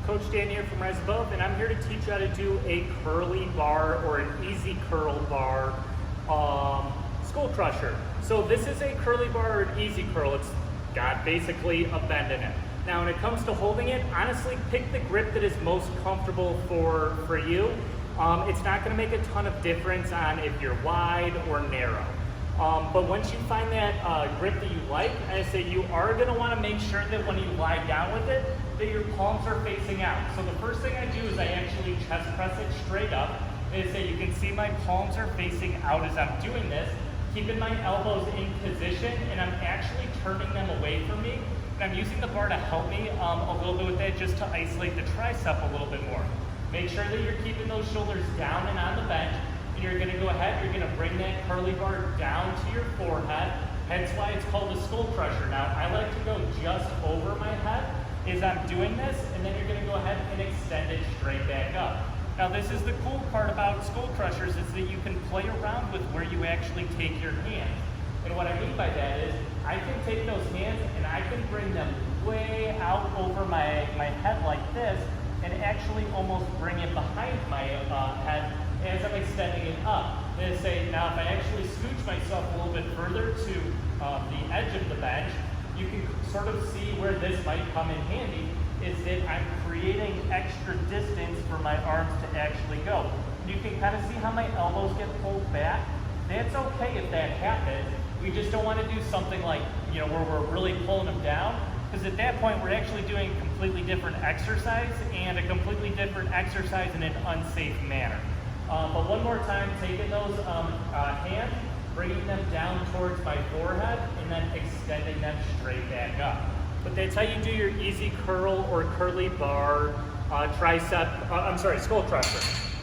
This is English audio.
Coach Dan here from Rise Above, and I'm here to teach you how to do a curly bar or an easy curl bar skull crusher. So this is a curly bar or an easy curl. It's got basically a bend in it. Now when it comes to holding it, honestly pick the grip that is most comfortable for you. It's not going to make a ton of difference on if you're wide or narrow. But once you find that grip that you like, I say you are going to want to make sure that when you lie down with it, that your palms are facing out. So the first thing I do is I actually chest press it straight up. And I say you can see my palms are facing out as I'm doing this, keeping my elbows in position, and I'm actually turning them away from me. And I'm using the bar to help me a little bit with that, just to isolate the tricep a little bit more. Make sure that you're keeping those shoulders down and on the bench. And you're going to go ahead, you're going to bring that curly bar down to your forehead. Hence why it's called a skull crusher. Now, I like to go just over my head as I'm doing this, and then you're going to go ahead and extend it straight back up. Now, this is the cool part about skull crushers is that you can play around with where you actually take your hands. And what I mean by that is I can take those hands and I can bring them way out over my head like this and actually almost bring it behind my head as I'm extending it up. Then say, now if I actually scooch myself a little bit further to the edge of the bench, you can sort of see where this might come in handy, is that I'm creating extra distance for my arms to actually go. You can kind of see how my elbows get pulled back. That's okay if that happens. We just don't want to do something like, where we're really pulling them down, because at that point we're actually doing a completely different exercise and a completely different exercise in an unsafe manner. But one more time, taking those hands, bringing them down towards my forehead, and then extending them straight back up. But that's how you do your easy curl or curly bar skull crusher.